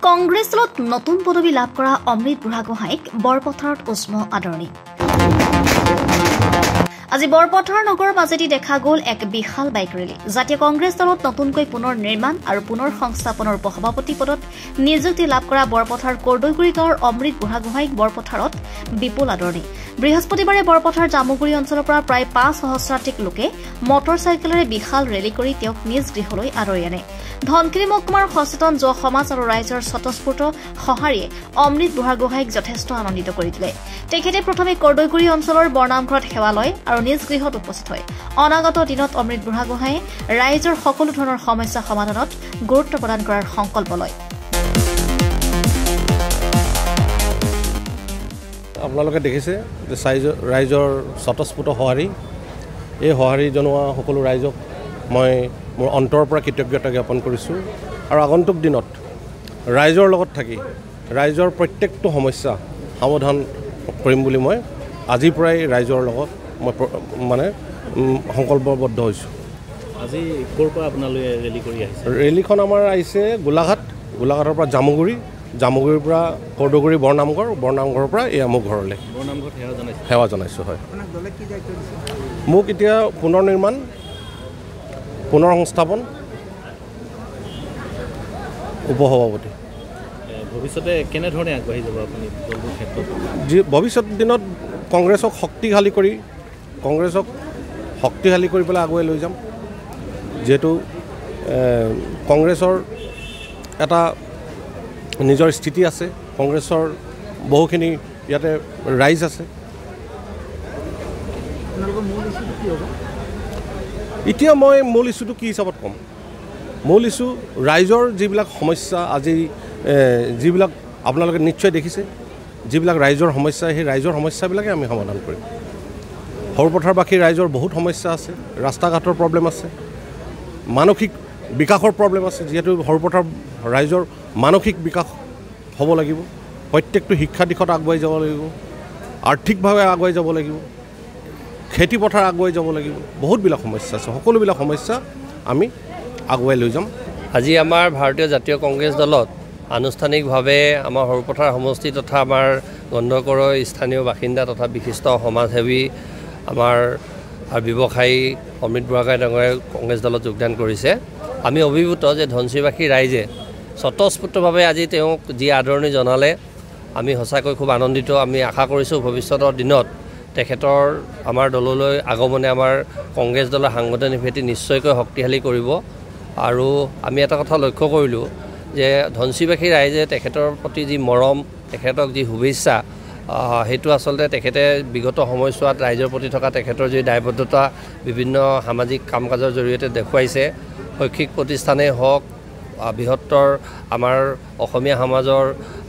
কংগ্ৰেছ দলত নতুন পদবী লাভ কৰা অমৃত বুঢ়াগোহাঁইক বৰপথাৰত উষ্ম আদৰণি। আজি বৰপথাৰ নগৰৰ মাজেদি দেখা গ'ল এক বিশাল বাইক ৰেলী। জাতীয় কংগ্ৰেছ দলত নতুনকৈ পুনৰ নিৰ্মাণ আৰু পুনৰ সংস্থাপনৰ উপসভাপতি পদত নিযুক্তি লাভ কৰা বৰপথাৰ কৰ্দৈগুৰি গাঁৱৰ অমৃত বুঢ়াগোহাঁইক বৰপথাৰত বিপুল আদৰণি। বৃহস্পতিবাৰে বৰপথাৰ জামুগুৰি অঞ্চলৰ পৰা প্ৰায় ৫ সহস্ৰাধিক লোকে মটৰ চাইকেলেৰে বিশাল ৰেলী কৰি তেওঁক নিজ গৃহলৈ আদৰি আনে। ধনশিৰি মহকুমাৰ সচেতন যুৱ সমাজ আৰু ৰাইজৰ স্বতঃস্ফূৰ্ত সঁহাৰিয়ে অমৃত বুঢ়াগোহাঁইক যথেষ্ট আনন্দিত কৰি তোলে। তেখেতে প্ৰথমে কৰ্দৈগুৰি অঞ্চলৰ বৰনামঘৰত সেৱা লয় আৰু নিজ গৃহত উপস্থিত হয়। অনাগত দিনত অমৃত বুঢ়াগোহাঁইয়ে ৰাইজৰ সকলো ধৰণৰ সমস্যা সমাধানত গুৰুত্ব প্ৰদান কৰাৰ সংকল্প লয়। আপোনালোকে দেখিছে যে ৰাইজৰ স্বতঃস্ফূৰ্ত সঁহাৰি, এই সঁহাৰি জনোৱা সকলো ৰাইজক মই মোৰ অন্তৰৰ পৰা কৃতজ্ঞতা জ্ঞাপন কৰিছোঁ আৰু আগন্তুক দিনত ৰাইজৰ লগত থাকি ৰাইজৰ প্ৰত্যেকটো সমস্যা সমাধান কৰিম বুলি মই আজিৰ পৰাই ৰাইজৰ লগত মই সংকল্পবদ্ধ হৈছোঁ। আজি ক'ৰ পৰা আপোনালোকে ৰেলী কৰি আহিছে? ৰেলীখন আমাৰ আহিছে গোলাঘাটৰ পৰা জামুগুৰিৰ পৰা কৰ্দৈগুৰি বৰনামঘৰৰ পৰা এয়া মোৰ ঘৰলৈ সেৱা জনাইছোঁ। হয়, মোক এতিয়া পুনৰ নিৰ্মাণ, পুনৰ সংস্থাপন, উপসভাপতি। ভৱিষ্যতে কেনেধৰণে আগবাঢ়ি যাব আপুনি দলটোৰ ক্ষেত্ৰত? ভৱিষ্যত দিনত কংগ্ৰেছক শক্তিশালী কৰি পেলাই আগুৱাই লৈ যাম। যিহেতু কংগ্ৰেছৰ এটা নিজৰ স্থিতি আছে, কংগ্ৰেছৰ বহুখিনি ইয়াতে ৰাইজ আছে। এতিয়া মই মূল ইছ্যুটো কি হিচাপত ক'ম? মূল ইছ্যু ৰাইজৰ যিবিলাক সমস্যা, আজি যিবিলাক আপোনালোকে নিশ্চয় দেখিছে, যিবিলাক ৰাইজৰ সমস্যা, সেই ৰাইজৰ সমস্যাবিলাকে আমি সমাধান কৰিম। সৰুপথাৰবাসীৰ ৰাইজৰ বহুত সমস্যা আছে, ৰাস্তা ঘাটৰ প্ৰব্লেম আছে, মানসিক বিকাশৰ প্ৰব্লেম আছে। যিহেতু সৰুপথাৰ ৰাইজৰ মানসিক বিকাশ হ'ব লাগিব, প্ৰত্যেকটো শিক্ষা দিশত আগুৱাই যাব লাগিব, আৰ্থিকভাৱে আগুৱাই যাব লাগিব, খেতিপথাৰ আগুৱাই যাব লাগিব, বহুতবিলাক সমস্যা আছে। সকলোবিলাক সমস্যা আমি আগুৱাই লৈ যাম। আজি আমাৰ ভাৰতীয় জাতীয় কংগ্ৰেছ দলত আনুষ্ঠানিকভাৱে আমাৰ সৰুপথাৰ সমষ্টি তথা আমাৰ গন্ধকৰৰ স্থানীয় বাসিন্দা তথা বিশিষ্ট সমাজসেৱী আমাৰ ব্যৱসায়ী অমৃত বুঢ়াগোহাঁই ডাঙৰীয়াই কংগ্ৰেছ দলত যোগদান কৰিছে। আমি অভিভূত যে ধনশিৰিবাসী ৰাইজে স্বতঃস্ফূৰ্তভাৱে আজি তেওঁক যি আদৰণি জনালে, আমি সঁচাকৈ খুব আনন্দিত। আমি আশা কৰিছোঁ ভৱিষ্যতৰ দিনত তেখেতৰ আমাৰ দললৈ আগমনে আমাৰ কংগ্ৰেছ দলৰ সাংগঠনিক ভেটি নিশ্চয়কৈ শক্তিশালী কৰিব। আৰু আমি এটা কথা লক্ষ্য কৰিলোঁ যে ধনশিৰিবাসী ৰাইজে তেখেতৰ প্ৰতি যি মৰম, তেখেতক যি শুভেচ্ছা, সেইটো আচলতে তেখেতে বিগত সময়ছোৱাত ৰাইজৰ প্ৰতি থকা তেখেতৰ যি দায়বদ্ধতা বিভিন্ন সামাজিক কাম কাজৰ জৰিয়তে দেখুৱাইছে। শৈক্ষিক প্ৰতিষ্ঠানেই হওক, বৃহত্তৰ আমাৰ অসমীয়া সমাজৰ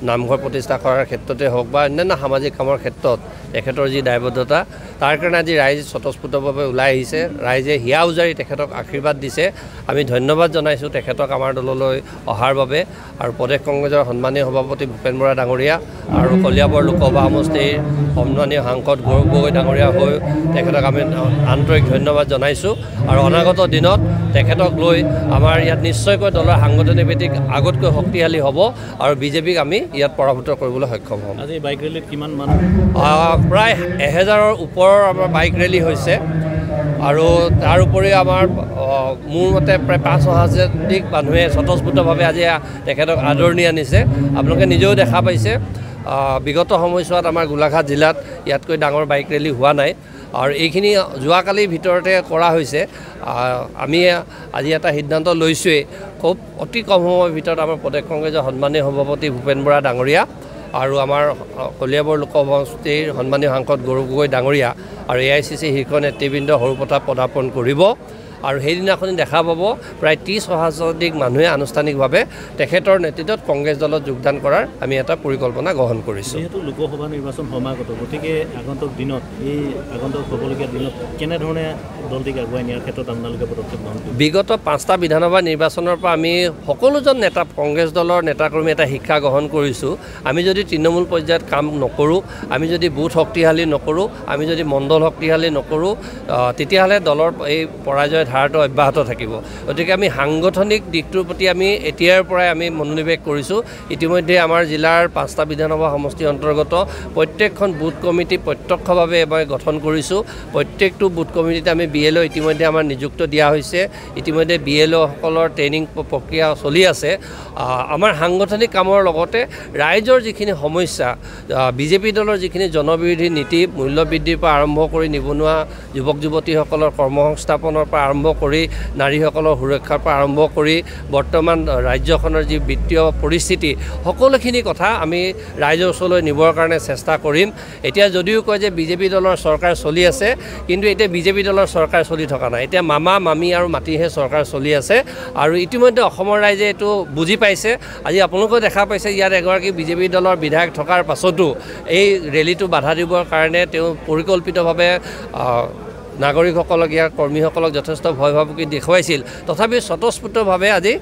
নামঘৰ প্ৰতিষ্ঠা কৰাৰ ক্ষেত্ৰতে হওক বা অন্যান্য সামাজিক কামৰ ক্ষেত্ৰত তেখেতৰ যি দায়বদ্ধতা, তাৰ কাৰণে আজি ৰাইজ স্বতঃস্ফূৰ্তভাৱে ওলাই আহিছে। ৰাইজে হিয়া উজাৰি তেখেতক আশীৰ্বাদ দিছে। আমি ধন্যবাদ জনাইছোঁ তেখেতক আমাৰ দললৈ অহাৰ বাবে। আৰু প্ৰদেশ কংগ্ৰেছৰ সন্মানীয় সভাপতি ভূপেন বৰা ডাঙৰীয়া আৰু কলিয়াবৰ লোকসভা সমষ্টিৰ সন্মানীয় সাংসদ গৌৰৱ গগৈ ডাঙৰীয়া হৈ তেখেতক আমি আন্তৰিক ধন্যবাদ জনাইছোঁ। আৰু অনাগত দিনত তেখেতক লৈ আমাৰ ইয়াত নিশ্চয়কৈ দলৰ সাংগঠনিক ভেটিক আগতকৈ শক্তিশালী হ'ব আৰু বিজেপিক আমি ইয়াত পৰাভূত কৰিবলৈ সক্ষম হ'ম। আজি বাইক ৰেলীত কিমান মানুহ? প্ৰায় 1000ৰ ওপৰৰ আমাৰ বাইক ৰেলী হৈছে। আৰু তাৰ উপৰি আমাৰ মোৰ মতে প্ৰায় 5,000 মানুহে স্বতঃস্ফূৰ্তভাৱে আজি তেখেতক আদৰণি আনিছে। আপোনালোকে নিজেও দেখা পাইছে, বিগত সময়ছোৱাত আমাৰ গোলাঘাট জিলাত ইয়াতকৈ ডাঙৰ বাইক ৰেলী হোৱা নাই। আৰু এইখিনি যোৱাকালিৰ ভিতৰতে কৰা হৈছে। আমি আজি এটা সিদ্ধান্ত লৈছোঁৱেই, খুব অতি কম সময়ৰ ভিতৰত আমাৰ প্ৰদেশ কংগ্ৰেছৰ সন্মানীয় সভাপতি ভূপেন বৰা ডাঙৰীয়া আৰু আমাৰ কলিয়াবৰ লোকসভা সমষ্টিৰ সন্মানীয় সাংসদ গৌৰৱ গগৈ ডাঙৰীয়া আৰু AICC শীৰ্ষ নেতৃবৃন্দ সৰুপথাৰত পদাৰ্পণ কৰিব। আৰু সেইদিনাখনি দেখা পাব প্ৰায় 30,000 মানুহে আনুষ্ঠানিকভাৱে তেখেতৰ নেতৃত্বত কংগ্ৰেছ দলত যোগদান কৰাৰ আমি এটা পৰিকল্পনা গ্ৰহণ কৰিছোঁ। যিহেতু লোকসভা নিৰ্বাচন সমাগত, গতিকে আগন্তুক দিনত হ'বলগীয়া দিনত কেনেধৰণে দলটিক আগুৱাই নিয়াৰ ক্ষেত্ৰত আপোনালোকে পদক্ষেপ গ্ৰহণ কৰিব? বিগত 5টা বিধানসভা নিৰ্বাচনৰ পৰা আমি সকলোজন নেতা, কংগ্ৰেছ দলৰ নেতাকৰ্মী এটা শিক্ষা গ্ৰহণ কৰিছোঁ। আমি যদি তৃণমূল পৰ্যায়ত কাম নকৰোঁ, আমি যদি বুথ শক্তিশালী নকৰোঁ, আমি যদি মণ্ডল শক্তিশালী নকৰোঁ, তেতিয়াহ'লে দলৰ এই পৰাজয় ধাৰাটো অব্যাহত থাকিব গতিকে আমি সাংগঠনিক দিশটোৰ প্ৰতি আমি এতিয়াৰ পৰাই আমি মনোনিৱেশ কৰিছোঁ ইতিমধ্যে আমাৰ জিলাৰ 5টা বিধানসভা সমষ্টিৰ অন্তৰ্গত প্ৰত্যেকখন বুথ কমিটি প্ৰত্যক্ষভাৱে মই গঠন কৰিছোঁ প্ৰত্যেকটো বুথ কমিটিতে আমি BLO ইতিমধ্যে আমাৰ নিযুক্ত দিয়া হৈছে ইতিমধ্যে BLO সকলৰ ট্ৰেইনিং প্ৰক্ৰিয়া চলি আছে আমাৰ সাংগঠনিক কামৰ লগতে ৰাইজৰ যিখিনি সমস্যা বিজেপি দলৰ যিখিনি জনবিৰোধী নীতি মূল্য বৃদ্ধিৰ পৰা আৰম্ভ কৰি নিবনুৱা যুৱক যুৱতীসকলৰ কৰ্মসংস্থাপনৰ পৰা আৰম্ভ কৰি নাৰীসকলৰ সুৰক্ষাৰ পৰা আৰম্ভ কৰি বৰ্তমান ৰাজ্যখনৰ যি বিত্তীয় পৰিস্থিতি সকলোখিনি কথা আমি ৰাইজৰ ওচৰলৈ নিবৰ কাৰণে চেষ্টা কৰিম এতিয়া যদিও কয় যে বিজেপি দলৰ চৰকাৰ চলি আছে কিন্তু এতিয়া বিজেপি দলৰ চৰকাৰ চলি থকা নাই এতিয়া মামা মামী আৰু মাটিহে চৰকাৰ চলি আছে আৰু ইতিমধ্যে অসমৰ ৰাইজে এইটো বুজি পাইছে আজি আপোনালোকেও দেখা পাইছে ইয়াত এগৰাকী বিজেপি দলৰ বিধায়ক থকাৰ পাছতো এই ৰেলীটো বাধা দিবৰ কাৰণে তেওঁ পৰিকল্পিতভাৱে নাগৰিকসকলক ইয়াৰ কৰ্মীসকলক যথেষ্ট ভয় ভাবুকি দেখুৱাইছিল তথাপিও স্বতঃস্ফূৰ্তভাৱে আজি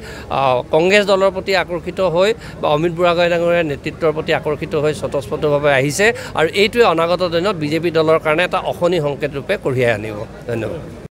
কংগ্ৰেছ দলৰ প্ৰতি আকৰ্ষিত হৈ বা অমিত বুঢ়াগোহাঁই ডাঙৰীয়াৰ নেতৃত্বৰ প্ৰতি আকৰ্ষিত হৈ স্বতঃস্ফূৰ্তভাৱে আহিছে আৰু এইটোৱে অনাগত দিনত বিজেপি দলৰ কাৰণে এটা অশনি সংকেত ৰূপে কঢ়িয়াই আনিব ধন্যবাদ